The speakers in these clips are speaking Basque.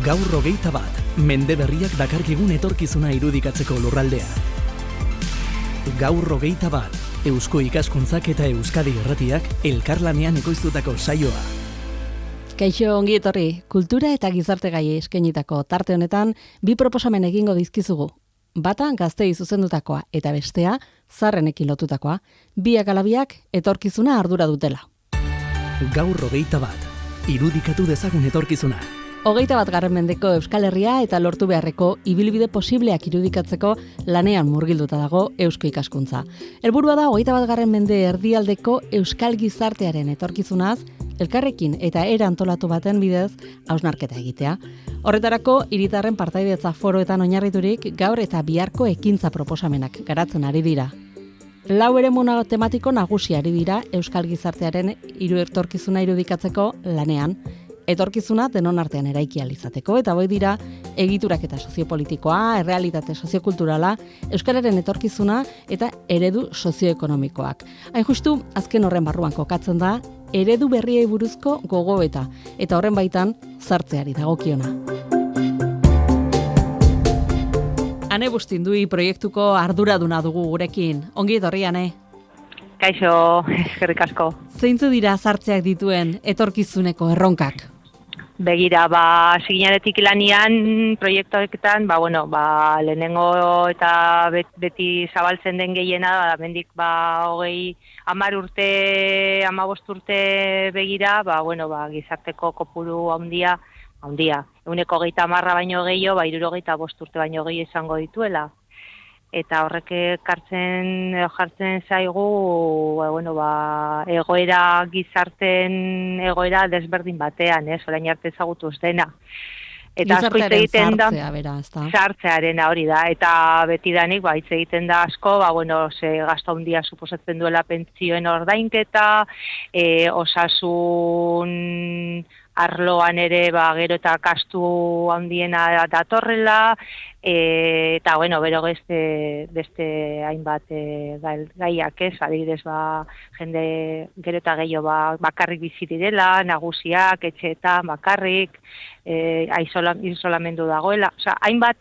Gaur 21, mende berriak dakarkigun etorkizuna irudikatzeko lurraldea. Gaur 21, Eusko Ikaskuntzak eta Euskadi Irratiak elkarlanean ekoiztutako saioa. Kaixo, ongi etorri, kultura eta gizarte gai eskainitako tarte honetan bi proposamen egingo dizkizugu. Bata gaztei zuzendutakoa eta bestea zaharrenekin lotutakoa, biak ala biak etorkizuna ardura dutela. Gaur 21, irudikatu dezagun etorkizuna. 21. mendeko Euskal Herria eta lortu beharreko ibilbide posibleak irudikatzeko lanean murgilduta dago Eusko Ikaskuntza. Helburua da 21. mende erdialdeko euskal gizartearen etorkizunaz, elkarrekin eta era antolatu baten bidez hausnarketa egitea. Horretarako, hiritarren partaidetza foroetan oinarriturik gaur eta biharko ekintza proposamenak garatzen ari dira. Lau eremu tematiko nagusi ari dira euskal gizartearen etorkizuna irudikatzeko lanean. Etorkizuna denon artean eraiki ahal izateko, eta hoi dira egiturak eta soziopolitikoa, errealitate soziokulturala, euskararen etorkizuna eta eredu sozioekonomikoak. Hain justu, azken horren barruan kokatzen da, eredu berriei buruzko gogoeta, eta horren baitan sartzeari dagokiona. Ane Bustindui proiektuko arduraduna dugu gurekin. Ongi etorri, Ane. Kaixo, eskerrik asko. Zeintzu dira sartzeak dituen etorkizuneko erronkak? Begira, siginaretik lanian proiektuetan, lehenengo eta beti zabaltzen den gehiena, mendik 10 urte, 15 urte begira, gizarteko kopuru handia, 130 baino gehiago, 75 urte baino gehiago izango dituela. Eta horrek jartzen zaigu egoera gizarten egoera desberdin batean, orain arte ezagutuz dena. Eta asko hitz egiten da sartzearena hori da, eta betidanik hitz egiten da asko, ze gastu handia suposatzen duela pentsioen ordainketa, osasun arloan ere gero eta gastu handiena datorrela, eta bero beste hainbat gaiak ez, adibidez jende gero eta gehiago bakarrik bizi direla, nagusiak, etxeetan bakarrik, isolamendu dagoela. Hainbat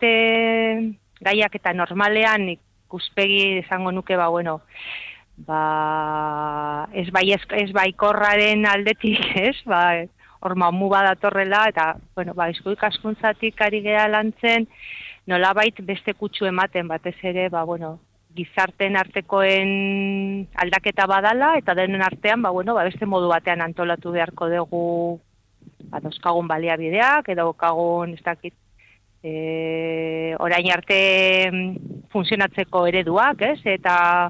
gaiak eta normalean ikuspegi esango nuke ez baikorraren aldetik, ez, hor mamu badatorrela, eta, Eusko Ikaskuntzatik ari gea lantzen, nolabait beste kutsu ematen batez ere, gizarteen artekoen aldaketa badala, eta denen artean, beste modu batean antolatu beharko dugu, dauzkagun baliabideak, edo daukagun, ez dakit, orain arte funtzionatzeko ereduak, ez, eta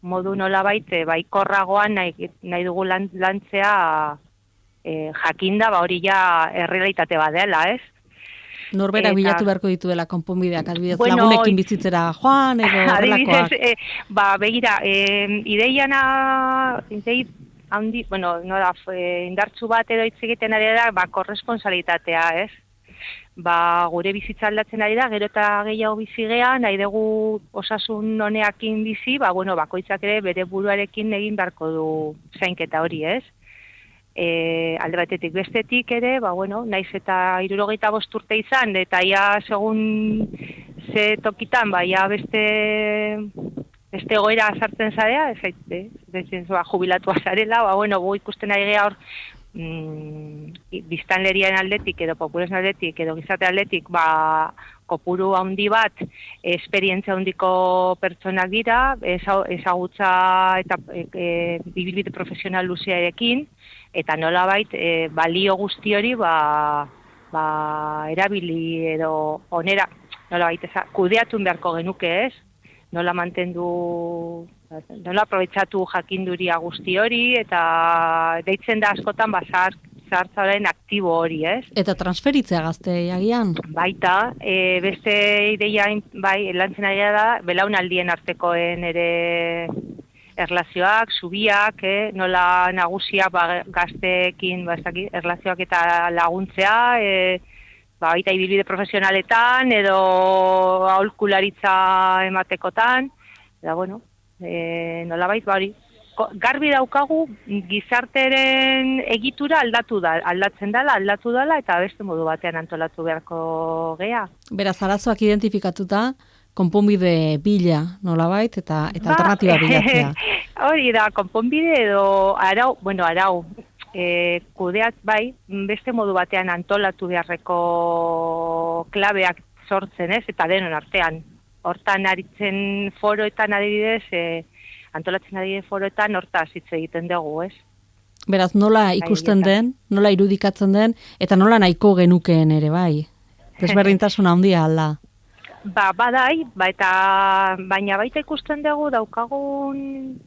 modu nolabait baikorragoan nahi dugu lantzea, jakinda, hori ja errealitate bat dela, ez? Norberak bilatu beharko dituela konponbideak, adibidez, lagunekin bizitzera joan, edo horrelakoak? Begira, idei handi, indartsu bat edo hitz egiten ari da, korresponsalitatea, ez? Gure bizitza aldatzen ari da, gero eta gehiago bizi gea, nahi dugu osasun honeakin bizi, bakoitzak ere bere buruarekin egin beharko du zainketa hori, ez? Alde batetik bestetik ere, naiz eta 75 urte izan, eta segun ze tokitan, beste egoera sartzen zarea, jubilatua zarela, ikusten ari geha hor, biztanlerian aldetik, edo populazioen aldetik, edo gizarte aldetik, kopuru handi bat, esperientzia handiko pertsonak dira, ezagutza eta ibilbide profesional luzearekin, eta nolabait balio guzti hori erabili edo onera, nolabait kudeatun beharko genuke, ez? Nola mantendu, nola aprobetxatu jakinduria guzti hori, eta deitzen da askotan zahartzaren aktibo hori, ez? Eta transferitzea gazte agian? Baita, beste ideia lantzen ari da, belaunaldien artekoen ere erlazioak, zubiak, nola nagusiak gazteekin erlazioak eta laguntzea, baita ibilbide profesionaletan edo aholkularitza ematekotan, eta nolabait hori. garbi daukagu gizarteren egitura aldatzen dela eta beste modu batean antolatu beharko gea. Beraz, arazoak identifikatuta, konponbide bila nolabait eta alternatiba bilatzea. Hori da, konponbide edo arau, kudeat bai, beste modu batean antolatu beharreko klabeak sortzen, ez? Eta denon artean. Hortan aritzen foroetan adibidez, antolatzen adibidez foroetan hortaz hitz egiten dugu, ez? Beraz, nola ikusten den, nola irudikatzen den, eta nola nahiko genukeen ere bai. Desberdintasuna handia alda. Badai, baina baita ikusten dugu daukagun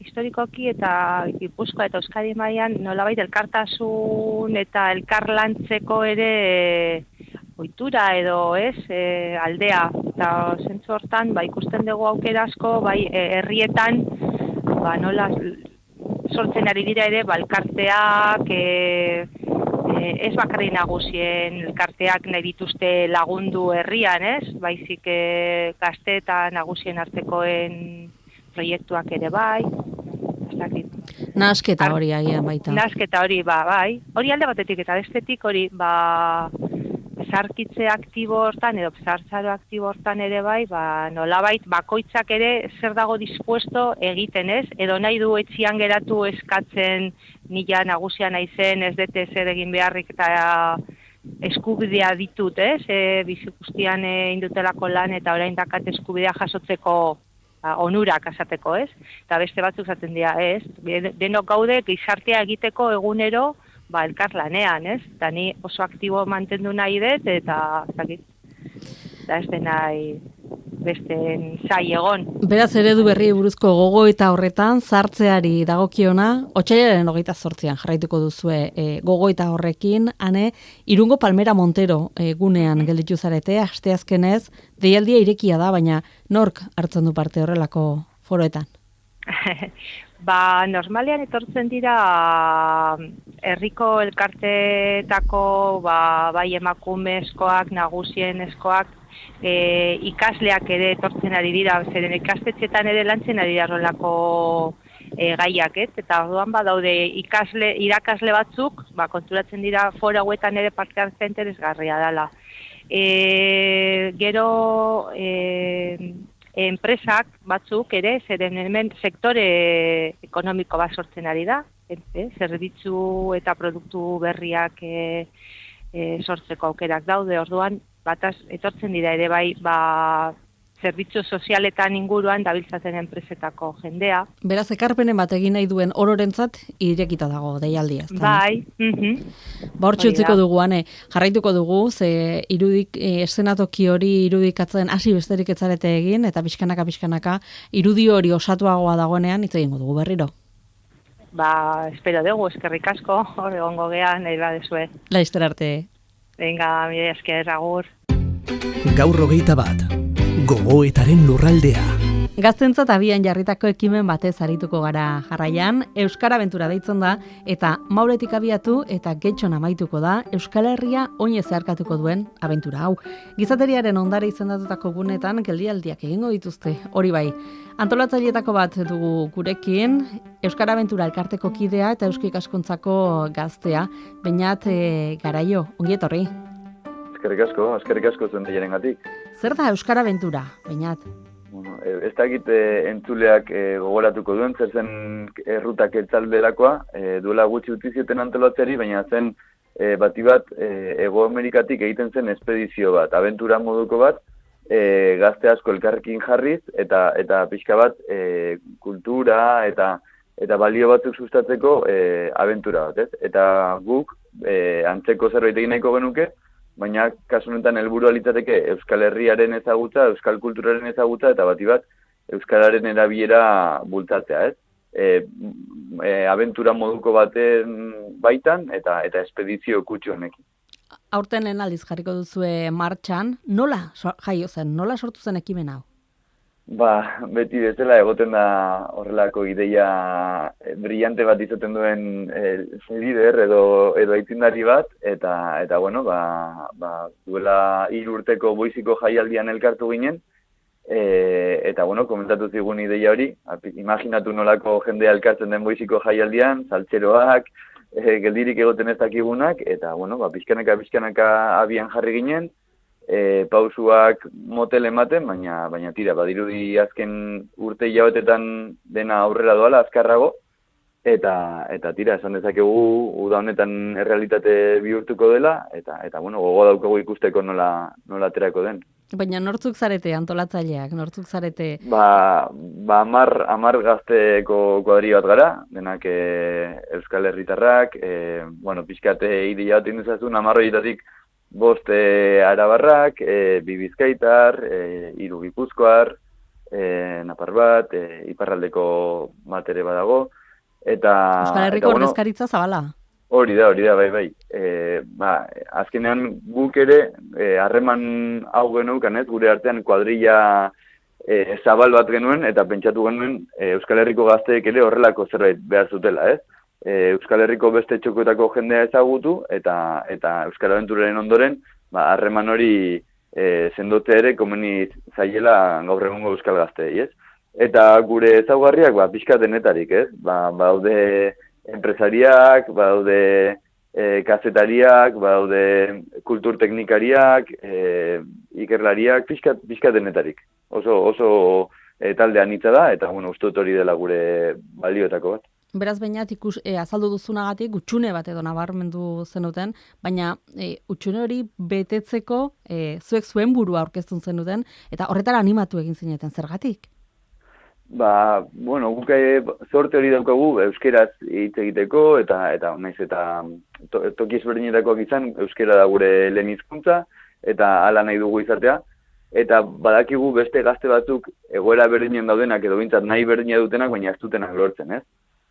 historikoki eta Gipuzkoa eta Euskadi mailan nolabait elkartasun eta elkarlantzeko ere ohitura edo aldea. Eta zentzu hortan ikusten dugu aukera asko, herrietan nola sortzen ari dira ere elkarteak, ez bakarrik nagusien elkarteak nahi dituzte lagundu herrian, ez? Baizik gazte eta nagusien artekoen proiektuak ere bai. Nahasketa hori agian baita. Nahasketa hori, bai. Hori alde batetik eta bestetik hori, zarkitze aktibo hortan edo zartzaro aktibo hortan ere bai, nolabait bakoitzak ere zer dago dispuesto egiten, ez? Edo nahi du etxian geratu eskatzen nila nagusia naizen, ez dute zer egin beharrik eta eskubidea ditut, ez? Bizi guztian indutelako lan eta orain dakat eskubidea jasotzeko onurak asateko, ez? Eta beste batzuk zaten dira, ez? Denok gaude gizartea egiteko egunero elkarlanean, ez? Eta ni oso aktibo mantendu nahi dut, eta ez den nahi beste zai egon. Beraz, eredu berri buruzko gogoeta horretan, sartzeari dagokiona, otsailaren 28an jarraituko duzue gogoeta horrekin, Irungo Palmera Montero gunean gelditu zarete, asteazkenez, deialdia irekia da, baina nork hartzen du parte horrelako foroetan? Normalean etortzen dira herriko elkarteetako bai emakumezkoak, nagusienezkoak, ikasleak ere etortzen ari dira, zeren ikastetxetan ere lantzen ari dira horrelako gaiak, eta orduan badaude irakasle batzuk, konturatzen dira foro hauetan ere parte hartzea interesgarria dela. Gero enpresak batzuk ere, zeren hemen sektore ekonomiko bat sortzen ari da, zerbitzu eta produktu berriak sortzeko aukerak daude, orduan bataz etortzen dira ere bai zerbitzu sozialetan inguruan dabiltzaten enpresetako jendea. Beraz, ekarpenen bat egin nahi duen ororentzat irekita dago deialdia. Bai. Hortxe utziko dugu, jarraituko dugu, ze eszenatoki hori irudikatzen hasi besterik etzarete egin, eta pixkanaka irudi hori osatuagoa dagoenean hitz egingo dugu berriro. Espero dugu, eskerrik asko, hor egongo gean, nahi badezue. Laizter arte. Venga, mire esker, agur. Gaur 21. Gogoetaren lurraldea. Gaztentzat abian jarritako ekimen batez arituko gara jarraian, Euskara Abentura deitzen da, eta Mauretik abiatu eta Getxon amaituko da Euskal Herria oinez zeharkatuko duen abentura hau. Gizateriaren ondare izendatutako gunetan geldialdiak egingo dituzte, hori bai. Antolatzaileetako bat dugu gurekin, Euskara Abentura elkarteko kidea eta Eusko Ikaskuntzako gaztea, Beñat Garaio, ongi etorri. Eskerrik asko zuen deiarengatik. Zer da Euskara Abentura, Beñat? Ez dakit entzuleak gogoratuko duen, zer zen errutak etzalderakoa, duela gutxi utzi zioten antolatzeari, baina zen bati bat Hego Amerikatik egiten zen espedizio bat, abentura moduko bat, gazte asko elkarrekin jarriz, eta pixka bat kultura eta balio batzuk sustatzeko abentura bat, ez? Eta guk antzeko zerbait egin nahiko genuke, baina kasu honetan helburua litzateke Euskal Herriaren ezagutza, Euskal Kulturaren ezagutza, eta bati bat Euskararen erabilera bultzatzea, ez? Abentura moduko baten baitan, eta espedizio kutsu honekin. Aurten lehen aldiz jarriko duzue martxan, nola jaio zen, nola sortu zen ekimen hau? Beti bezala egoten da horrelako ideia brillante bat izaten duen lider edo aitzindari bat, eta bueno, duela 3 urteko Boiziko jaialdian elkartu ginen, Eta, bueno, komentatu zigun ideia hori, imaginatu nolako jendea elkartzen den Boiziko jaialdian, saltzeroak, geldirik egoten ez dakigunak, eta, bueno, pixkanaka abian jarri ginen, pausuak motel ematen, baina tira, badirudi azken urte hilabetetan dena aurrera doala, azkarrago, eta tira, esan dezakegu, uda honetan errealitate bihurtuko dela, eta bueno, gogo daukagu ikusteko nola aterako den. Baina nortzuk zarete antolatzaileak, nortzuk zarete? Amar gazteko kuadri bat gara, denak Euskal Herritarrak, pixkate ideia bat induzazun, 10 horietatik 5 arabarrak, 2 bizkaitar, 3 gipuzkoar, napar bat, iparraldeko bat ere badago, Euskal Herriko ordezkaritza zabala? Hori da, bai. Azkenean guk ere, harreman hau genuen, gure artean kuadrilla zabal bat genuen, eta pentsatu genuen Euskal Herriko gazteek ere horrelako zerbait behar zutela, ez? Euskal Herriko beste txokoetako jendea ezagutu, eta Euskal Abenturaren ondoren, harreman hori zendote ere komeni zaiela gaur egungo Euskal gazteei, ez? Eta gure ezaugarriak, pixka denetarik, ez? Baude enpresariak, baude kazetariak, baude kulturteknikariak, ikerlariak, pixka denetarik. Oso talde anitza da, eta uste dut hori dela gure balioetako bat. Beraz, bainat, azaldu duzunagatik, utxune bat edo nabarmendu zenuten, baina utxune hori betetzeko zuek zuen burua aurkeztun zenuten, eta horretara animatu egin zineten, zergatik? Guk sorte hori daukagu euskeraz hitz egiteko, eta naiz eta toki ezberdinetakoak izan, euskera da gure lehen hizkuntza, eta hala nahi dugu izatea, eta badakigu beste gazte batzuk egoera berdinen daudenak edo bintzat nahi berdina dutenak, baina ez dutenak lortzen, ez?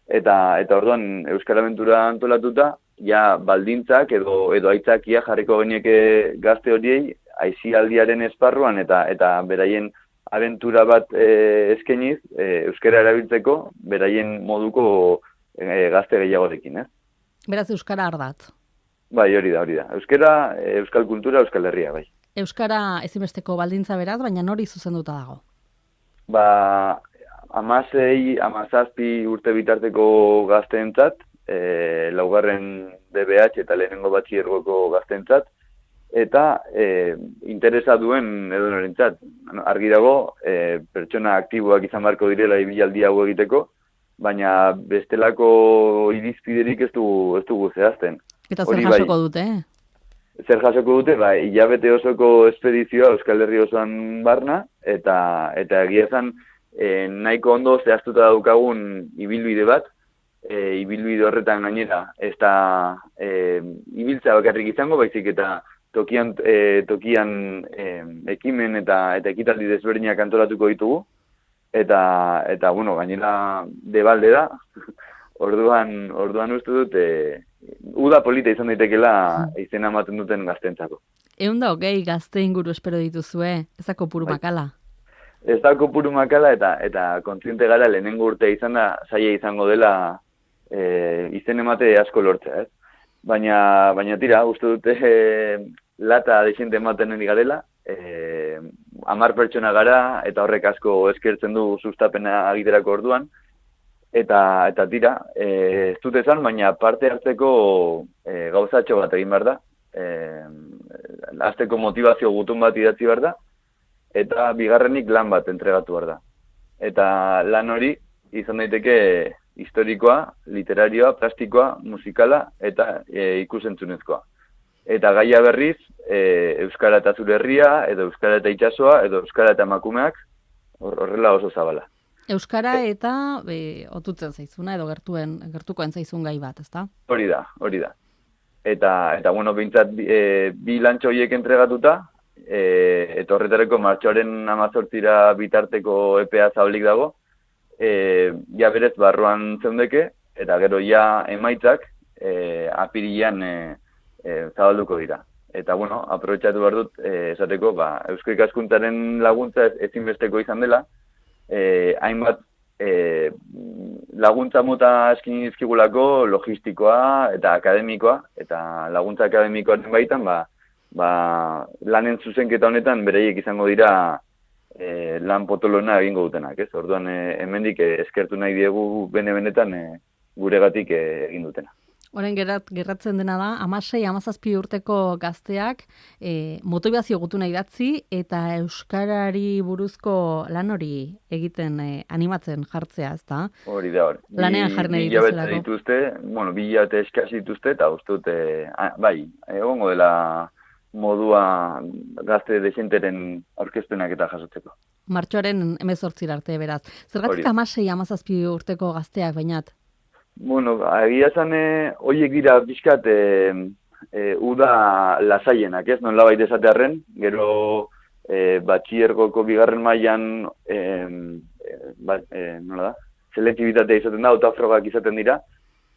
Eta orduan Euskal Abentura antolatuta, ja baldintzak edo aitzakia jarriko genieke gazte horiei, aisialdiaren esparruan eta beraien abentura bat eskeniz, euskara erabiltzeko, beraien moduko gazte gehiagorekin, ez? Beraz, euskara ardatz. Bai, hori da. Euskara, euskal kultura, euskal herria, bai. Euskara ezinbesteko baldintza beraz, baina nori zuzenduta dago? 16-17 urte bitarteko gazteentzat, 4. DBH eta lehenengo batxillergoko gazteentzat, eta interesa duen edonorentzat. Argi dago, pertsona aktiboak izan beharko direla ibilaldi hau egiteko, baina bestelako irizpiderik ez dugu zehazten. Eta zer jasoko dute, Zer jasoko dute, hilabete osoko espedizioa Euskal Herri osoan barna, eta egia esan nahiko ondo zehaztuta daukagun ibilbide bat, ibilbide horretan gainera, ez da ibiltza bakarrik izango, baizik eta tokian ekimen eta ekitaldi desberdinak antolatuko ditugu, eta gainera debalde da, orduan uste dut, uda polita izan daitekela izena ematen duten gaztentzako. 120 gazte inguru espero dituzue, ez da kopuru makala? Ez da kopuru makala eta kontziente gara lehenengo urte izan da, zaila izango dela izen emate asko lortzea, ez? Baina tira, uste dute lata desiente ematen ari garela, 10 pertsona gara eta horrek asko eskertzen du sustapena egiterako orduan, eta tira, ez dut esan, baina parte hartzeko gauzatxo bat egin behar da, hasteko motivazio gutun bat idatzi behar da, eta bigarrenik lan bat entregatu behar da. Eta lan hori izan daiteke historikoa, literarioa, plastikoa, musikala eta ikusentzunezkoa. Eta gaia berriz, Euskara eta zure herria, edo Euskara eta itsasoa, edo Euskara eta emakumeak, horrela oso zabala. Euskara eta otutzen zaizuna, edo gertukoen zaizun gai bat, ezta? Hori da. Eta behintzat, bi lantxo horiek entregatuta, eta horretareko martxoaren 18 bitarteko EPA zabalik dago, ja berez barruan zeundeke, eta gero ja emaitzak apirilean zabalduko dira. Eta, aprobetxatu behar dut, esateko, Eusko Ikaskuntzaren laguntza ezinbesteko izan dela, hainbat laguntza mota eskini dizkigulako logistikoa eta akademikoa, eta laguntza akademikoaren baitan, lanen zuzenketa honetan bereiek izango dira lan potolona egingo dutenak, ez? Orduan hemendik eskertu nahi diegu benetan guregatik egin dutena. Orain gerratzen dena da, 16-17 urteko gazteak motivazio gutuna idatzi eta euskarari buruzko lan hori egiten animatzen jartzea, ezta? Hori da, hori. Lanean jarri nahi dituzulako. dituzte, 2 hilabete eskasi dituzte, eta uste dute, bai, egongo dela modua gazte desenteren aurkezpenak eta jasotzeko. Martxoaren 18 arte, beraz. Zergatik 16-17 urteko gazteak bainat? Bueno, egia esan, horiek dira bizkat uda lasaienak, ez? Nolabait esatearren, gero batxiergoko bigarren mailan nola da? Selektibitatea izaten da, hautafrogak izaten dira,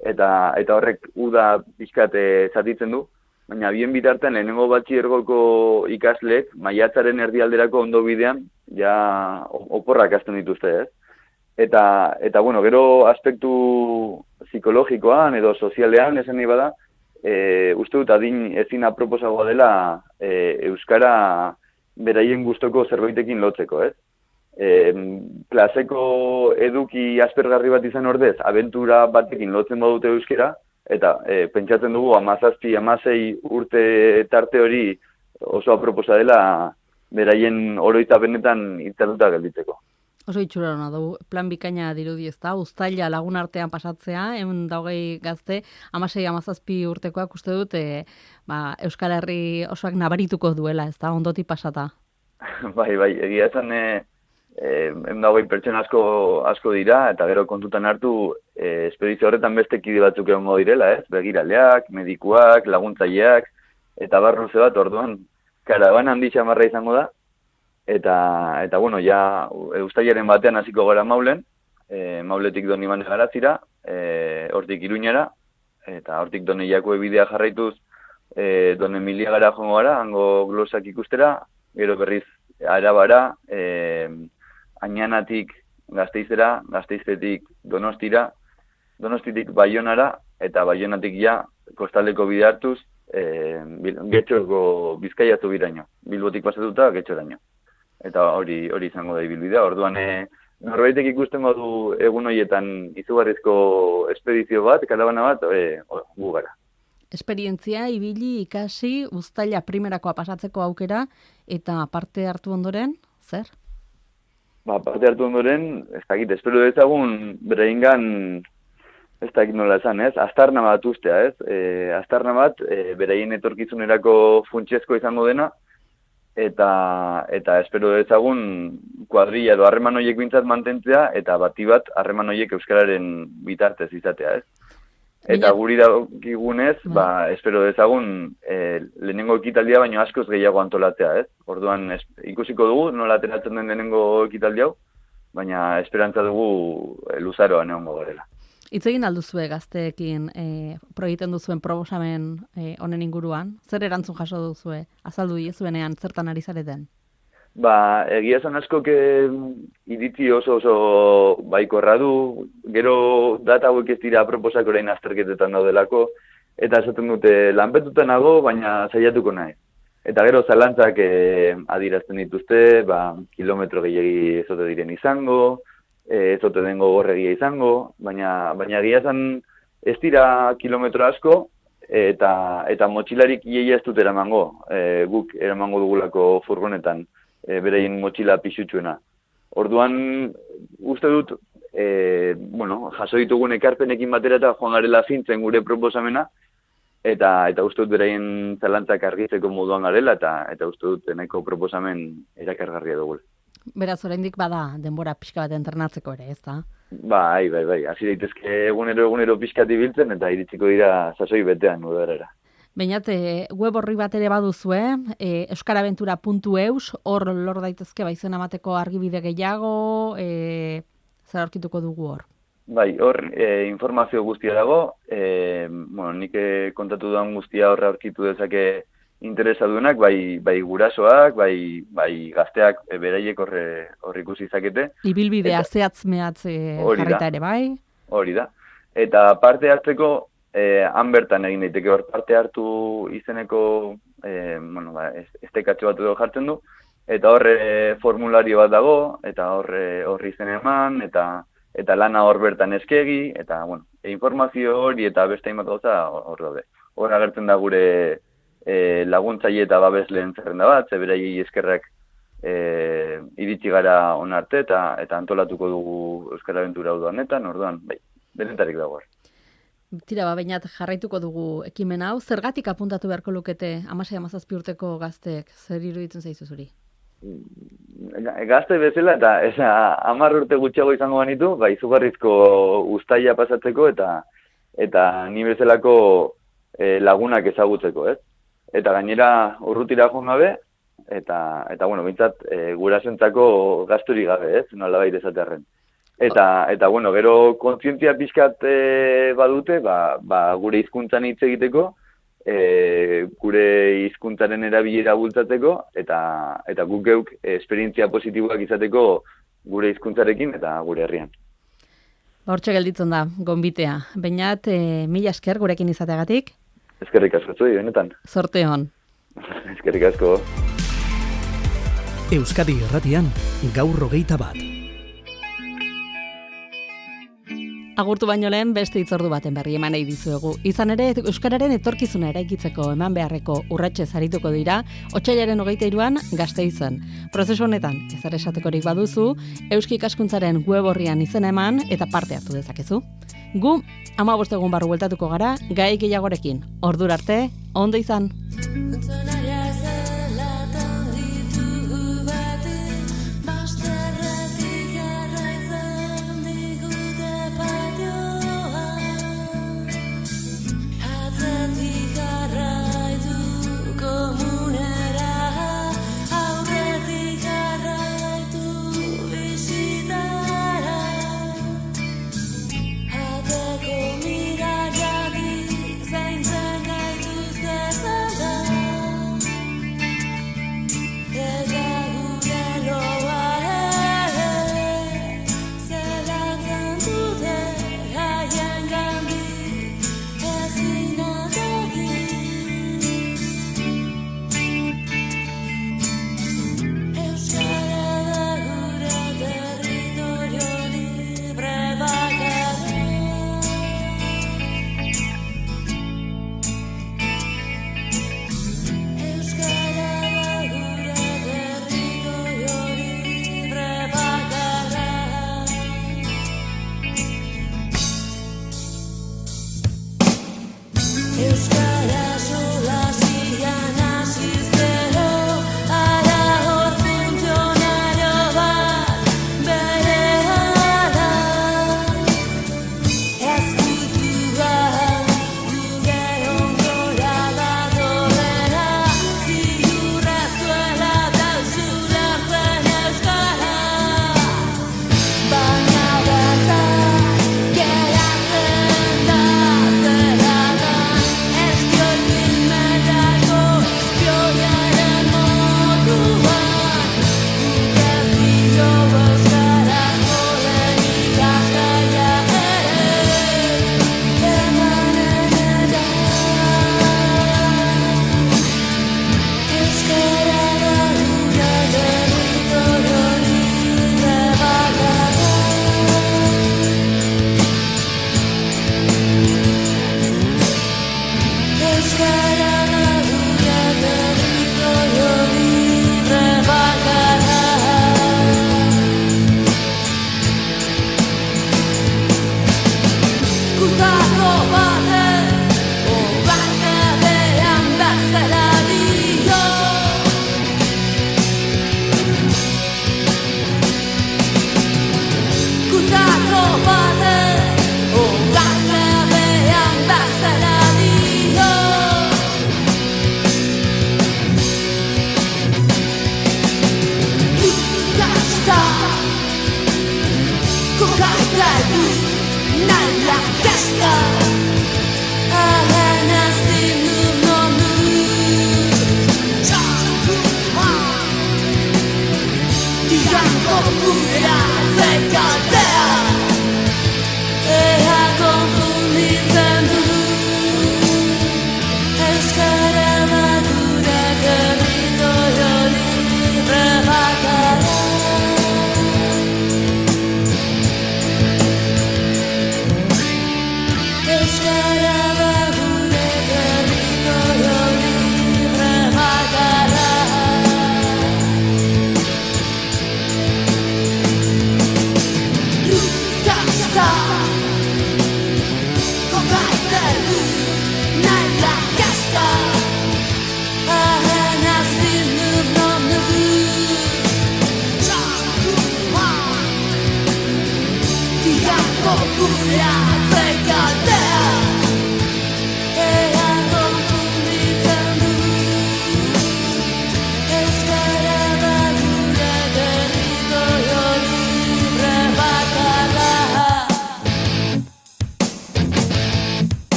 eta horrek uda bizkat zatitzen du, baina bien bitartean lehenengo batxiergoko ikasleek maiatzaren erdialderako ondo bidean ja oporrak hasten dituzte, ez? Eta bueno, gero aspektu psikologikoan edo sozialean esan nahi bada, uste dut adin ezin aproposagoa dela euskara beraien gustoko zerbaitekin lotzeko, ez? Klaseko eduki aspergarri bat izan ordez, abentura batekin lotzen badute euskara, eta pentsatzen dugu 17-16 urte tarte hori oso aproposa dela beraien oroitapenetan itzatuta gelditzeko. Oso itxurarona du, plan bikaina dirudi, ezta? Uztaila lagun artean pasatzea, 120 gazte, 16-17 urtekoak uste dut, Euskal Herri osoak nabarituko duela, ezta? Ondoti pasata. Bai, egia esan 120 pertsona asko dira, eta gero kontutan hartu, espedizio horretan beste kide batzuk egongo direla, ez? Begiraleak, medikuak, laguntzaileak, eta barruze bat, orduan, karaban handi xamarra izango da, eta bueno, ja uztailaren batean hasiko gara Maulen, Mauletik Donibane Garatzira, hortik Iruñara, eta hortik Doneiako bidea jarraituz, Don Emilia gara joango gara, hango glosak ikustera, gero berriz Arabara, Añanatik Gasteizera, Gasteiztetik Donostira, Donostitik Baionara, eta Baionatik ja kostaleko bidea hartuz, Getxoko Bizkaiatu biraino, Bilbotik pasatuta Getxoraino. Eta hori izango da ibilbidea. Orduan, norbaitek ikusten du egun horietan izugarrizko espedizio bat, karabana bat, gu gara. Esperientzia, ibili, ikasi, uztaila primerakoa pasatzeko aukera, eta parte hartu ondoren, zer? Parte hartu ondoren, ez dakit, espero dezagun bereingan, ez dakit nola esan, ez? Aztarna bat ustea, ez? Aztarna bat, beraien etorkizunerako funtsezko izango dena, eta espero dezagun kuadrilla edo harreman horiek bintzat mantentzea, eta bati bat harreman horiek euskararen bitartez izatea, ez? Eta guri dakigunez, espero dezagun lehenengo ekitaldia baino askoz gehiago antolatzea, ez? Orduan ikusiko dugu nola ateratzen den lehenengo ekitaldi hau, baina esperantza dugu luzaroan egongo garela. Hitz egin alduzue gazteekin proiekten duzuen proposamen honen inguruan? Zer erantzun jaso duzue? Azaldu diezuenean zertan ari zareten? Egia esan askok iritzi oso baikorra du, gero data hauek ez dira proposak orain azterketetan daudelako, eta esaten dute lanpetuta nago, baina saiatuko nahi. Eta gero zalantzak adierazten dituzte, kilometro gehiagi ezote diren izango, ezote dengo gorregia izango, baina egia esan ez dira kilometro asko, eta motxilarik ieia ez dut eramango, guk eramango dugulako furgonetan, beraien motxila pisutsuena. Orduan, uste dut, jaso ditugun ekarpenekin batera eta joan garela fintzen gure proposamena, eta uste dut beraien zalantzak argitzeko moduan garela, eta uste dut nahiko proposamen erakargarria dugula. Beraz, oraindik bada denbora pixka bat entrenatzeko ere, ezta? Bai. Hasi daitezke egunero pixkat ibiltzen, eta iritsiko dira sasoi betean udarera. Beinat, web horri bat ere baduzue, euskaraventura.eus, hor lor daitezke izen emateko argibide gehiago, zer aurkituko dugu hor? Bai, hor informazio guztia dago, nik kontatu duan guztia horre aurkitu dezake interesadunak, bai gurasoak, bai gazteak beraiek hor ikusi izakete. Ibilbidea zehatz mehatz jarrita ere, bai? Hori da. Eta parte hartzeko, han bertan egin daiteke hor parte hartu izeneko estekatxo bat edo jartzen du, Eta horre formulario bat dago, eta horri izen eman, eta lana hor bertan eskegi, eta, bueno, informazio hori eta beste hainbat gauza hor daude. Hor agertzen da gure laguntzaile eta babesleen zerrenda bat, zeberaiei eskerrak iritsi gara onarte eta antolatuko dugu Euskal Abentura honetan, orduan, bai, denetarik dago hor. Tira, bainat jarraituko dugu ekimen hau, zergatik apuntatu beharko lukete 16-17 urteko gazteek, zer iruditzen zaizu zuri? Gazte bezala eta 10 urte gutxiago izango banitu, izugarrizko uztaila pasatzeko eta ni bezalako lagunak ezagutzeko, ez? Eta gainera urrutira joan gabe, eta bueno, bintzat gurasoentzako gasturik gabe, ez? Nolabait esatearren. Eta bueno, gero kontzientzia pixkat badute, gure hizkuntzan hitz egiteko, gure hizkuntzaren erabilera bultzatzeko, eta guk geuk esperientzia positiboak izateko gure hizkuntzarekin eta gure herrian. Hortxe gelditzen da, gonbitea. Beñat, mila esker gurekin izateagatik. Eskerrik asko zuei, benetan. Zorte hon. Eskerrik asko. Euskadi Irratian, gaur 21. Agurtu baino lehen beste hitzordu baten berri eman nahi dizuegu. Izan ere, euskararen etorkizuna eraikitzeko eman beharreko urratsez arituko dira, otsailaren 23an Gasteizen. Prozesu honetan, ezer esatekorik baduzu, Euski Ikaskuntzaren web orrian izena eman eta parte hartu dezakezu. Gu 15 egun barru bueltatuko gara, gai gehiagorekin. Ordura arte, ondo izan!